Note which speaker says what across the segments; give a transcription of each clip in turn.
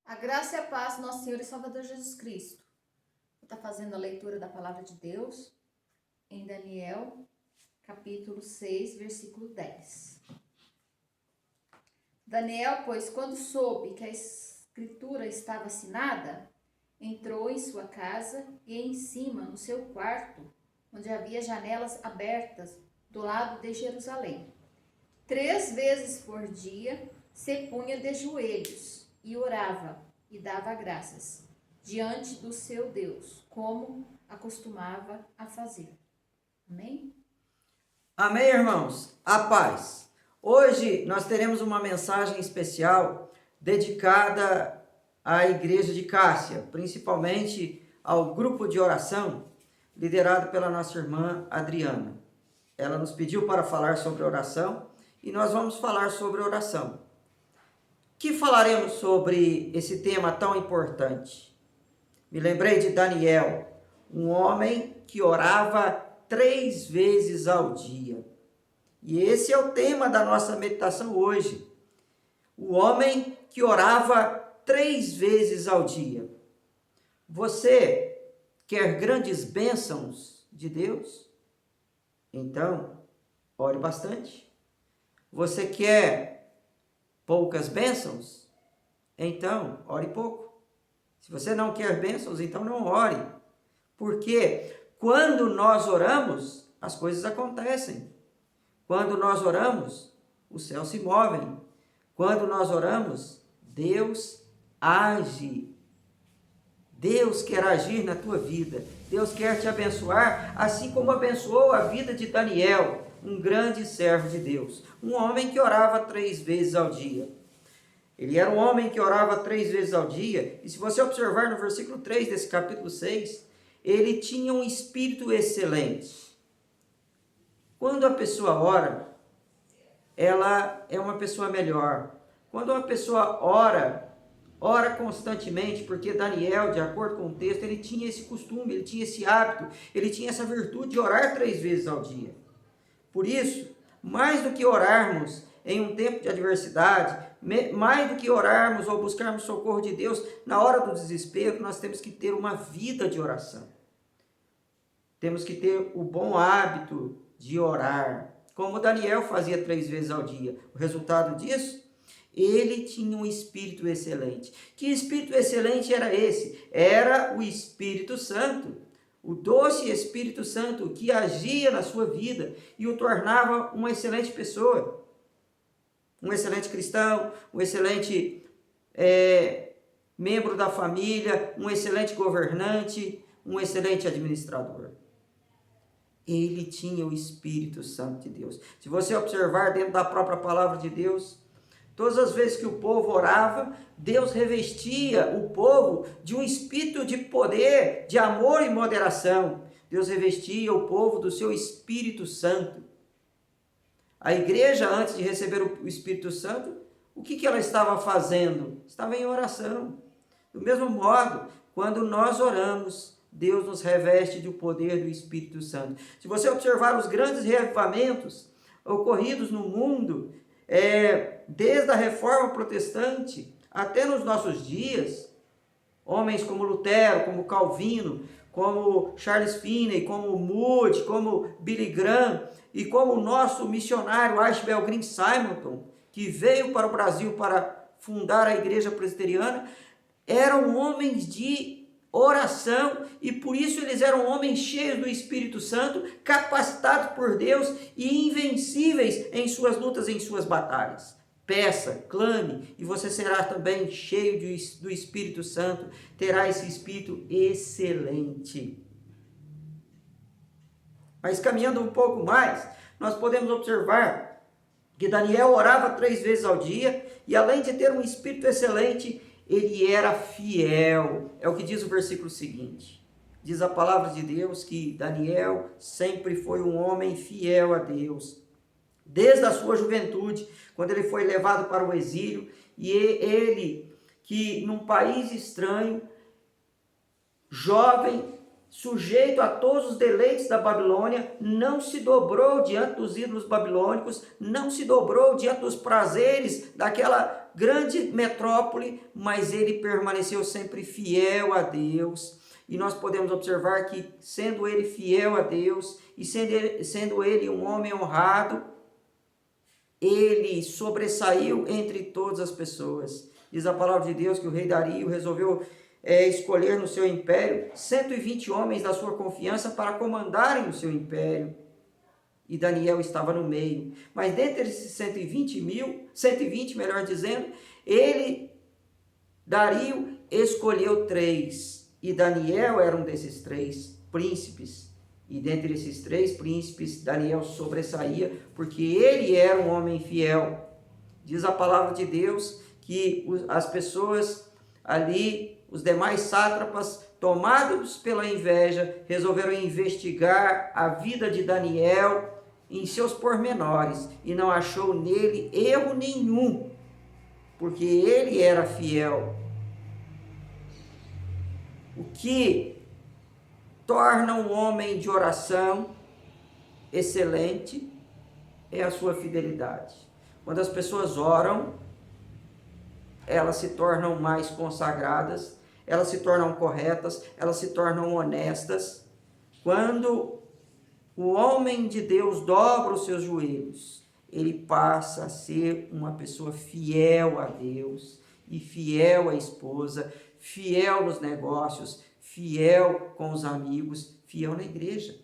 Speaker 1: A graça e a paz do nosso Senhor e Salvador Jesus Cristo. Vou estar fazendo a leitura da palavra de Deus em Daniel, capítulo 6, versículo 10. Daniel, pois, quando soube que a escritura estava assinada, entrou em sua casa e em cima, no seu quarto, onde havia janelas abertas do lado de Jerusalém. 3 vezes por dia se punha de joelhos e orava e dava graças diante do seu Deus, como acostumava a fazer. Amém?
Speaker 2: Amém, irmãos? A paz. Hoje nós teremos uma mensagem especial dedicada à igreja de Cássia, principalmente ao grupo de oração liderado pela nossa irmã Adriana. Ela nos pediu para falar sobre oração e nós vamos falar sobre oração. Que falaremos sobre esse tema tão importante? Me lembrei de Daniel, um homem que orava 3 vezes ao dia. E esse é o tema da nossa meditação hoje. O homem que orava 3 vezes ao dia. Você quer grandes bênçãos de Deus? Então, ore bastante. Você quer poucas bênçãos? Então, ore pouco. Se você não quer bênçãos, então não ore. Porque quando nós oramos, as coisas acontecem. Quando nós oramos, os céus se movem. Quando nós oramos, Deus age. Deus quer agir na tua vida. Deus quer te abençoar, assim como abençoou a vida de Daniel, um grande servo de Deus. Um homem que orava 3 vezes ao dia. Ele era um homem que orava 3 vezes ao dia. E se você observar no versículo 3 desse capítulo 6, ele tinha um espírito excelente. Quando a pessoa ora, ela é uma pessoa melhor. Quando uma pessoa ora constantemente, porque Daniel, de acordo com o texto, ele tinha esse costume, ele tinha esse hábito, ele tinha essa virtude de orar 3 vezes ao dia. Por isso, mais do que orarmos em um tempo de adversidade, mais do que orarmos ou buscarmos socorro de Deus na hora do desespero, nós temos que ter uma vida de oração. Temos que ter o bom hábito de orar, como Daniel fazia 3 vezes ao dia. O resultado disso? Ele tinha um espírito excelente. Que espírito excelente era esse? Era o Espírito Santo. O doce Espírito Santo que agia na sua vida e o tornava uma excelente pessoa. Um excelente cristão, um excelente membro da família, um excelente governante, um excelente administrador. Ele tinha o Espírito Santo de Deus. Se você observar dentro da própria palavra de Deus, todas as vezes que o povo orava, Deus revestia o povo de um espírito de poder, de amor e moderação. Deus revestia o povo do seu Espírito Santo. A igreja, antes de receber o Espírito Santo, o que ela estava fazendo? Estava em oração. Do mesmo modo, quando nós oramos, Deus nos reveste do poder do Espírito Santo. Se você observar os grandes reavivamentos ocorridos no mundo, desde a Reforma Protestante até nos nossos dias, homens como Lutero, como Calvino, como Charles Finney, como Moody, como Billy Graham e como o nosso missionário Ashbel Green Simonton, que veio para o Brasil para fundar a igreja presbiteriana, eram homens de oração e por isso eles eram homens cheios do Espírito Santo, capacitados por Deus e invencíveis em suas lutas, em suas batalhas. Peça, clame e você será também cheio do Espírito Santo, terá esse Espírito excelente. Mas caminhando um pouco mais, nós podemos observar que Daniel orava 3 vezes ao dia e além de ter um Espírito excelente, ele era fiel. É o que diz o versículo seguinte. Diz a palavra de Deus que Daniel sempre foi um homem fiel a Deus. Desde a sua juventude, quando ele foi levado para o exílio, e ele, que num país estranho, jovem, sujeito a todos os deleites da Babilônia, não se dobrou diante dos ídolos babilônicos, não se dobrou diante dos prazeres grande metrópole, mas ele permaneceu sempre fiel a Deus. E nós podemos observar que, sendo ele fiel a Deus e sendo ele um homem honrado, ele sobressaiu entre todas as pessoas. Diz a palavra de Deus que o rei Dario resolveu escolher no seu império 120 homens da sua confiança para comandarem o seu império. E Daniel estava no meio. Mas dentre esses 120, melhor dizendo, Dario, escolheu 3. E Daniel era um desses 3 príncipes. E dentre esses 3 príncipes, Daniel sobressaía, porque ele era um homem fiel. Diz a palavra de Deus que as pessoas ali, os demais sátrapas, tomados pela inveja, resolveram investigar a vida de Daniel em seus pormenores, e não achou nele erro nenhum, porque ele era fiel. O que torna um homem de oração excelente é a sua fidelidade. Quando as pessoas oram, elas se tornam mais consagradas, elas se tornam corretas, elas se tornam honestas. Quando o homem de Deus dobra os seus joelhos, ele passa a ser uma pessoa fiel a Deus e fiel à esposa, fiel nos negócios, fiel com os amigos, fiel na igreja.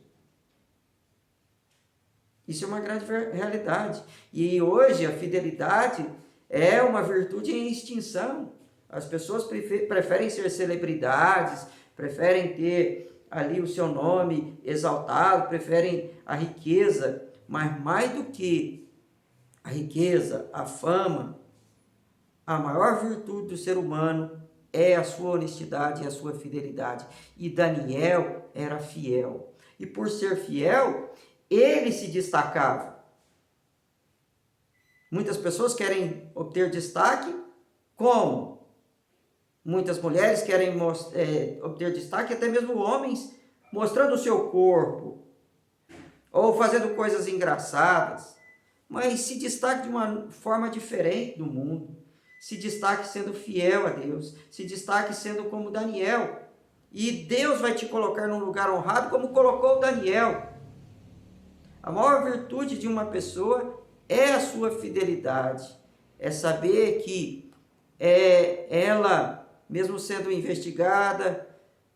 Speaker 2: Isso é uma grande realidade. E hoje a fidelidade é uma virtude em extinção. As pessoas preferem ser celebridades, preferem ter ali o seu nome exaltado, preferem a riqueza, mas mais do que a riqueza, a fama, a maior virtude do ser humano é a sua honestidade e a sua fidelidade. E Daniel era fiel. E por ser fiel, ele se destacava. Muitas pessoas querem obter destaque como? Muitas mulheres querem obter destaque, até mesmo homens, mostrando o seu corpo, ou fazendo coisas engraçadas, mas se destaque de uma forma diferente do mundo, se destaque sendo fiel a Deus, se destaque sendo como Daniel, e Deus vai te colocar num lugar honrado como colocou Daniel. A maior virtude de uma pessoa é a sua fidelidade, é saber que ela, mesmo sendo investigada,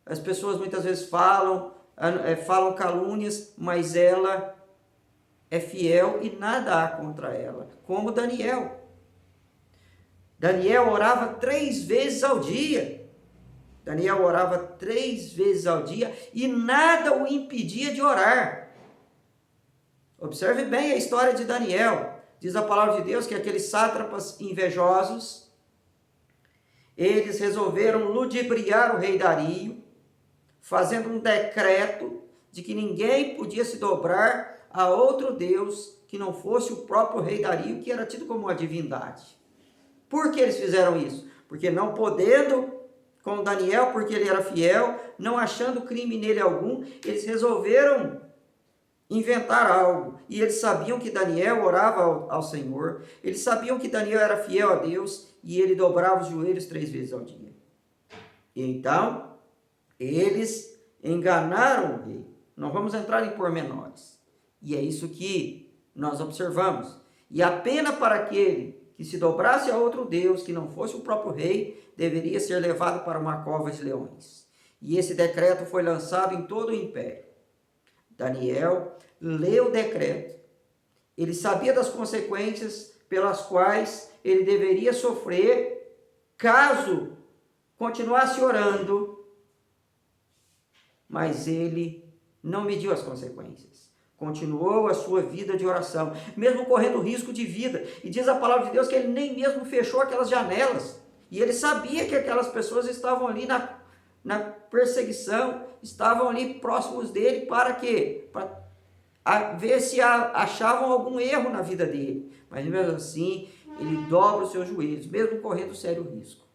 Speaker 2: as pessoas muitas vezes falam calúnias, mas ela é fiel e nada há contra ela, como Daniel. Daniel orava 3 vezes ao dia. Daniel orava 3 vezes ao dia e nada o impedia de orar. Observe bem a história de Daniel. Diz a palavra de Deus que aqueles sátrapas invejosos, eles resolveram ludibriar o rei Dario, fazendo um decreto de que ninguém podia se dobrar a outro Deus que não fosse o próprio rei Dario, que era tido como uma divindade. Por que eles fizeram isso? Porque não podendo com Daniel, porque ele era fiel, não achando crime nele algum, eles resolveram inventar algo. E eles sabiam que Daniel orava ao Senhor, eles sabiam que Daniel era fiel a Deus, e ele dobrava os joelhos 3 vezes ao dia. Então, eles enganaram o rei. Não vamos entrar em pormenores. E é isso que nós observamos. E a pena para aquele que se dobrasse a outro Deus, que não fosse o próprio rei, deveria ser levado para uma cova de leões. E esse decreto foi lançado em todo o império. Daniel leu o decreto. Ele sabia das consequências pelas quais ele deveria sofrer caso continuasse orando, mas ele não mediu as consequências. Continuou a sua vida de oração, mesmo correndo risco de vida. E diz a palavra de Deus que ele nem mesmo fechou aquelas janelas. E ele sabia que aquelas pessoas estavam ali na perseguição, estavam ali próximos dele para quê? Para ver se achavam algum erro na vida dele. Mas mesmo assim, ele dobra os seus joelhos, mesmo correndo sério risco.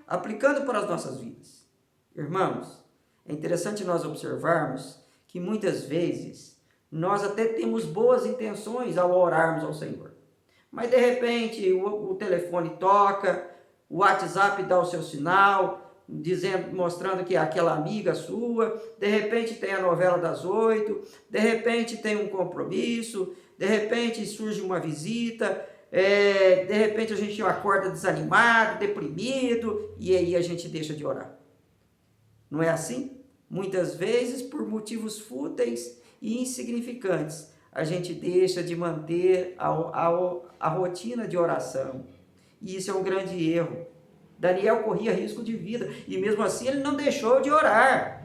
Speaker 2: Aplicando para as nossas vidas. Irmãos, é interessante nós observarmos que muitas vezes nós até temos boas intenções ao orarmos ao Senhor. Mas de repente o telefone toca, o WhatsApp dá o seu sinal, dizendo, mostrando que é aquela amiga sua, de repente tem a novela das 8, de repente tem um compromisso, de repente surge uma visita, de repente a gente acorda desanimado, deprimido, e aí a gente deixa de orar. Não é assim? Muitas vezes, por motivos fúteis e insignificantes, a gente deixa de manter a rotina de oração. E isso é um grande erro. Daniel corria risco de vida e mesmo assim ele não deixou de orar.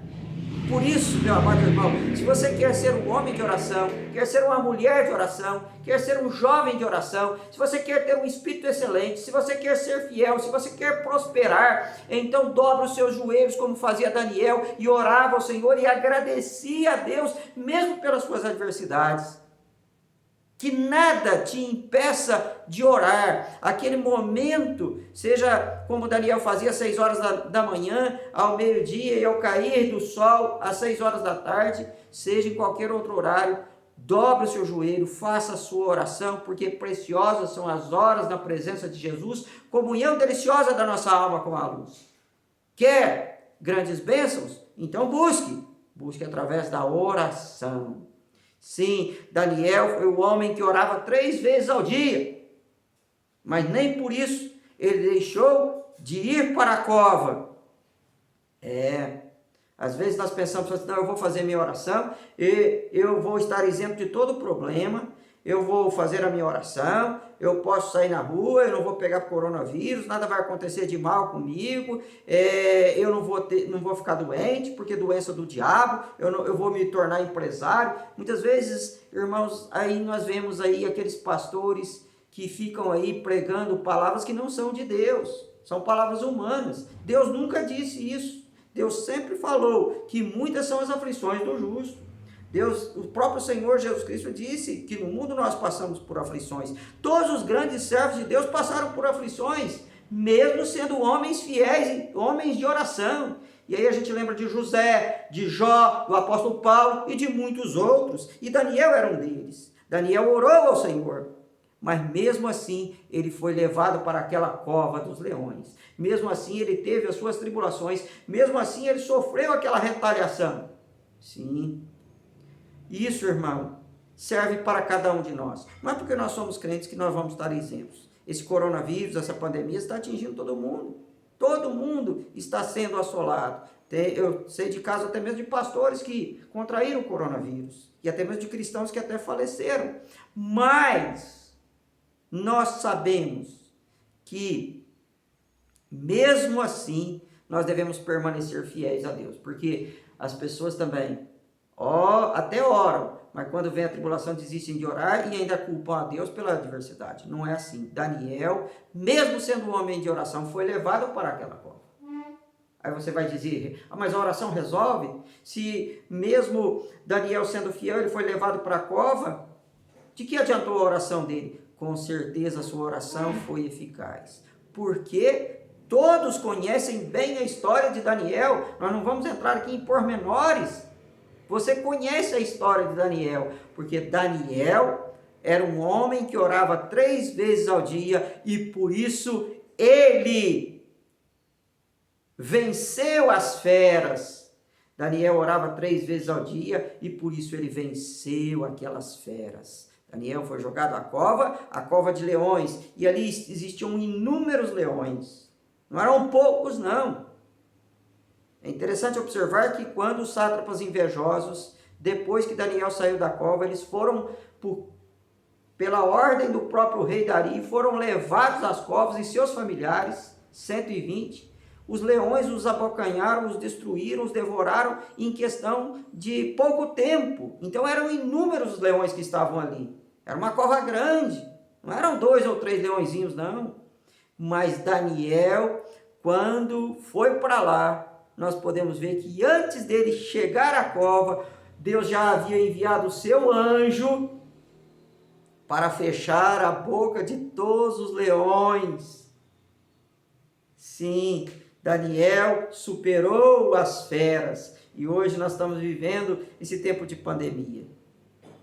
Speaker 2: Por isso, meu amado irmão, se você quer ser um homem de oração, quer ser uma mulher de oração, quer ser um jovem de oração, se você quer ter um espírito excelente, se você quer ser fiel, se você quer prosperar, então dobra os seus joelhos como fazia Daniel e orava ao Senhor e agradecia a Deus mesmo pelas suas adversidades. Que nada te impeça de orar. Aquele momento, seja como Daniel fazia às 6 horas da manhã, ao meio-dia e ao cair do sol, às 6 horas da tarde, seja em qualquer outro horário, dobre o seu joelho, faça a sua oração, porque preciosas são as horas na presença de Jesus, comunhão deliciosa da nossa alma com a luz. Quer grandes bênçãos? Então busque através da oração. Sim, Daniel foi o homem que orava 3 vezes ao dia, mas nem por isso ele deixou de ir para a cova. Às vezes nós pensamos assim, não, eu vou fazer minha oração, e eu vou estar isento de todo problema, eu vou fazer a minha oração, eu posso sair na rua, eu não vou pegar coronavírus, nada vai acontecer de mal comigo, eu não vou ficar doente, porque doença do diabo, eu vou me tornar empresário. Muitas vezes, irmãos, aí nós vemos aí aqueles pastores que ficam aí pregando palavras que não são de Deus, são palavras humanas. Deus nunca disse isso. Deus sempre falou que muitas são as aflições do justo. Deus, o próprio Senhor Jesus Cristo disse que no mundo nós passamos por aflições. Todos os grandes servos de Deus passaram por aflições, mesmo sendo homens fiéis, homens de oração. E aí a gente lembra de José, de Jó, do apóstolo Paulo e de muitos outros. E Daniel era um deles. Daniel orou ao Senhor, mas mesmo assim ele foi levado para aquela cova dos leões. Mesmo assim ele teve as suas tribulações, mesmo assim ele sofreu aquela retaliação. Sim. Isso, irmão, serve para cada um de nós. Não é porque nós somos crentes que nós vamos estar isentos. Esse coronavírus, essa pandemia está atingindo todo mundo. Todo mundo está sendo assolado. Eu sei de casos até mesmo de pastores que contraíram o coronavírus. E até mesmo de cristãos que até faleceram. Mas nós sabemos que, mesmo assim, nós devemos permanecer fiéis a Deus. Porque as pessoas também até oram, mas quando vem a tribulação desistem de orar e ainda culpam a Deus pela adversidade. Não é assim. Daniel, mesmo sendo um homem de oração, foi levado para aquela cova. Aí você vai dizer, mas a oração resolve? Se mesmo Daniel sendo fiel, ele foi levado para a cova, de que adiantou a oração dele? Com certeza a sua oração foi eficaz. Porque todos conhecem bem a história de Daniel. Nós não vamos entrar aqui em pormenores. Você conhece a história de Daniel, porque Daniel era um homem que orava 3 vezes ao dia e por isso ele venceu as feras. Daniel orava 3 vezes ao dia e por isso ele venceu aquelas feras. Daniel foi jogado à cova de leões, e ali existiam inúmeros leões. Não eram poucos, não. É interessante observar que quando os sátrapas invejosos, depois que Daniel saiu da cova, eles foram, pela ordem do próprio rei Dario, foram levados às covas e seus familiares, 120. Os leões os abocanharam, os destruíram, os devoraram em questão de pouco tempo. Então eram inúmeros os leões que estavam ali. Era uma cova grande, não eram 2 ou 3 leõezinhos, não. Mas Daniel, quando foi para lá, nós podemos ver que antes dele chegar à cova, Deus já havia enviado o seu anjo para fechar a boca de todos os leões. Sim, Daniel superou as feras e hoje nós estamos vivendo esse tempo de pandemia.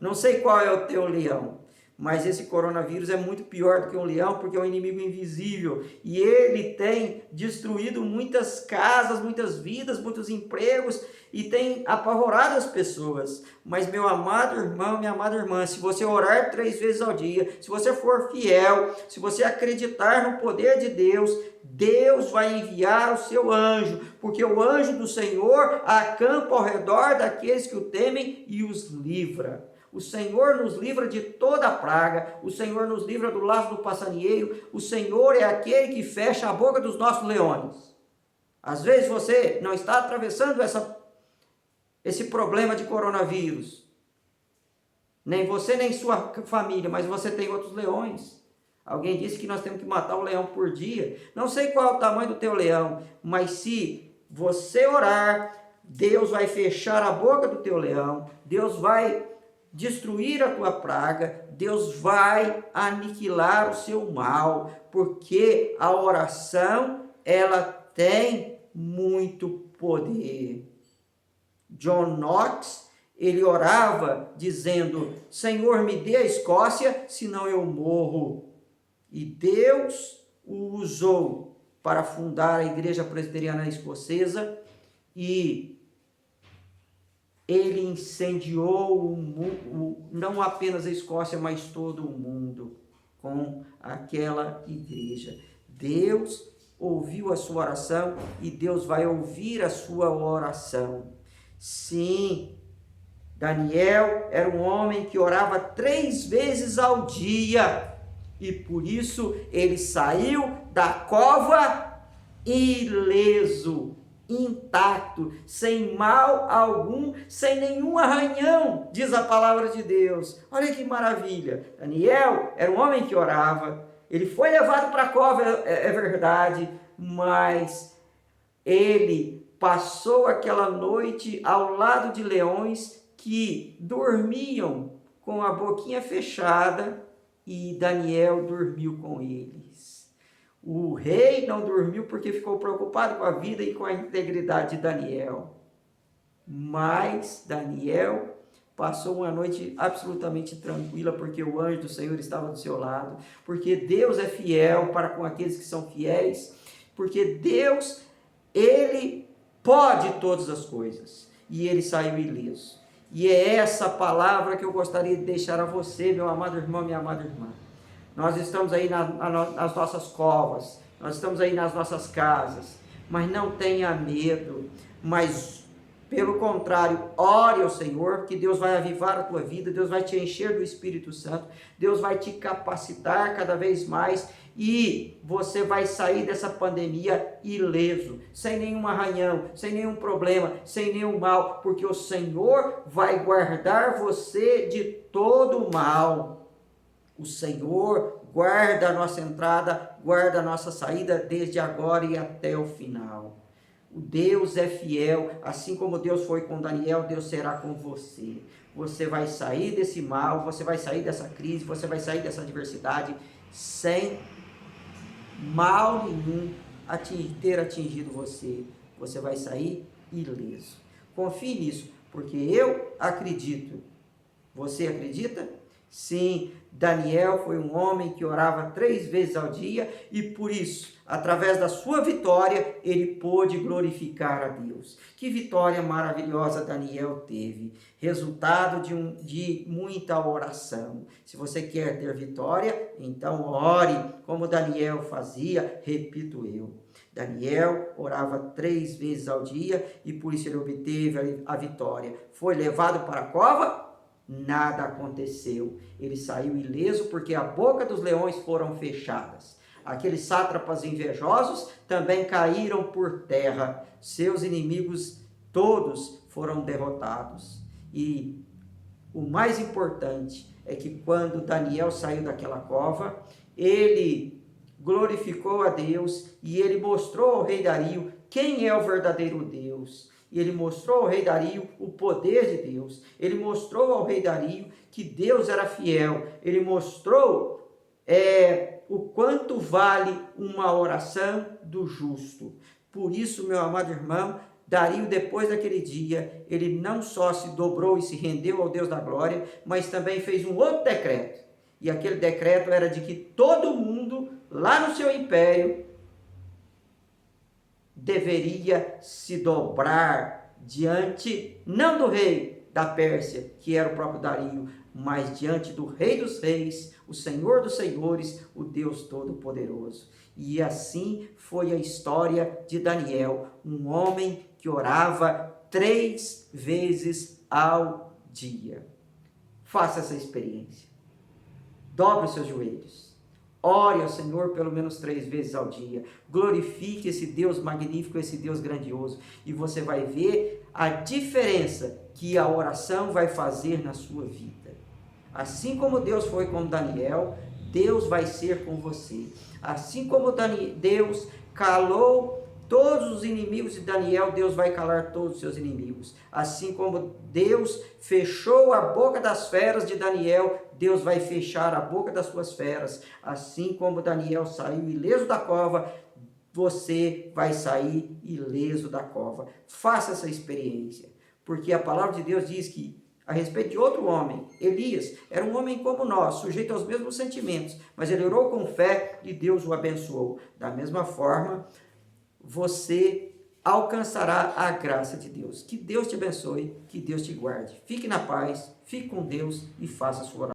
Speaker 2: Não sei qual é o teu leão, Mas esse coronavírus é muito pior do que um leão, porque é um inimigo invisível. E ele tem destruído muitas casas, muitas vidas, muitos empregos e tem apavorado as pessoas. Mas, meu amado irmão, minha amada irmã, se você orar 3 vezes ao dia, se você for fiel, se você acreditar no poder de Deus, Deus vai enviar o seu anjo, porque o anjo do Senhor acampa ao redor daqueles que o temem e os livra. O Senhor nos livra de toda praga, o Senhor nos livra do laço do passarinheiro, o Senhor é aquele que fecha a boca dos nossos leões. Às vezes você não está atravessando esse problema de coronavírus, nem você nem sua família, mas você tem outros leões. Alguém disse que nós temos que matar um leão por dia. Não sei qual é o tamanho do teu leão, mas se você orar, Deus vai fechar a boca do teu leão, Deus vai destruir a tua praga, Deus vai aniquilar o seu mal, porque a oração, ela tem muito poder. John Knox, ele orava dizendo: Senhor, me dê a Escócia, senão eu morro. E Deus o usou para fundar a Igreja Presbiteriana Escocesa e ele incendiou não apenas a Escócia, mas todo o mundo com aquela igreja. Deus ouviu a sua oração e Deus vai ouvir a sua oração. Sim, Daniel era um homem que orava 3 vezes ao dia e por isso ele saiu da cova ileso, intacto, sem mal algum, sem nenhum arranhão, diz a palavra de Deus. Olha que maravilha. Daniel era um homem que orava, ele foi levado para a cova, é verdade, mas ele passou aquela noite ao lado de leões que dormiam com a boquinha fechada e Daniel dormiu com eles. O rei não dormiu porque ficou preocupado com a vida e com a integridade de Daniel. Mas Daniel passou uma noite absolutamente tranquila, porque o anjo do Senhor estava do seu lado, porque Deus é fiel para com aqueles que são fiéis, porque Deus, ele pode todas as coisas, e ele saiu ileso. E é essa palavra que eu gostaria de deixar a você, meu amado irmão, minha amada irmã. Nós estamos aí nas nossas covas, nós estamos aí nas nossas casas, mas não tenha medo, mas pelo contrário, ore ao Senhor, que Deus vai avivar a tua vida, Deus vai te encher do Espírito Santo, Deus vai te capacitar cada vez mais e você vai sair dessa pandemia ileso, sem nenhum arranhão, sem nenhum problema, sem nenhum mal, porque o Senhor vai guardar você de todo o mal. O Senhor guarda a nossa entrada, guarda a nossa saída desde agora e até o final. O Deus é fiel, assim como Deus foi com Daniel, Deus será com você. Você vai sair desse mal, você vai sair dessa crise, você vai sair dessa adversidade sem mal nenhum ter atingido você. Você vai sair ileso. Confie nisso, porque eu acredito. Você acredita? Sim, Daniel foi um homem que orava 3 vezes ao dia e por isso, através da sua vitória, ele pôde glorificar a Deus. Que vitória maravilhosa Daniel teve, resultado de muita oração. Se você quer ter vitória, então ore como Daniel fazia, repito eu. Daniel orava 3 vezes ao dia e por isso ele obteve a vitória. Foi levado para a cova? Nada aconteceu. Ele saiu ileso porque a boca dos leões foram fechadas. Aqueles sátrapas invejosos também caíram por terra. Seus inimigos todos foram derrotados. E o mais importante é que quando Daniel saiu daquela cova, ele glorificou a Deus e ele mostrou ao rei Dario quem é o verdadeiro Deus. E ele mostrou ao rei Dario o poder de Deus. Ele mostrou ao rei Dario que Deus era fiel. Ele mostrou o quanto vale uma oração do justo. Por isso, meu amado irmão, Dario, depois daquele dia, ele não só se dobrou e se rendeu ao Deus da glória, mas também fez um outro decreto. E aquele decreto era de que todo mundo lá no seu império deveria se dobrar diante, não do rei da Pérsia, que era o próprio Dario, mas diante do Rei dos Reis, o Senhor dos Senhores, o Deus Todo-Poderoso. E assim foi a história de Daniel, um homem que orava 3 vezes ao dia. Faça essa experiência. Dobre os seus joelhos. Ore ao Senhor pelo menos 3 vezes ao dia. Glorifique esse Deus magnífico, esse Deus grandioso. E você vai ver a diferença que a oração vai fazer na sua vida. Assim como Deus foi com Daniel, Deus vai ser com você. Assim como Deus calou todos os inimigos de Daniel, Deus vai calar todos os seus inimigos. Assim como Deus fechou a boca das feras de Daniel, Deus vai fechar a boca das suas feras. Assim como Daniel saiu ileso da cova, você vai sair ileso da cova. Faça essa experiência, porque a palavra de Deus diz que a respeito de outro homem, Elias, era um homem como nós, sujeito aos mesmos sentimentos, mas ele orou com fé e Deus o abençoou. Da mesma forma, você alcançará a graça de Deus. Que Deus te abençoe, que Deus te guarde. Fique na paz, fique com Deus e faça a sua oração.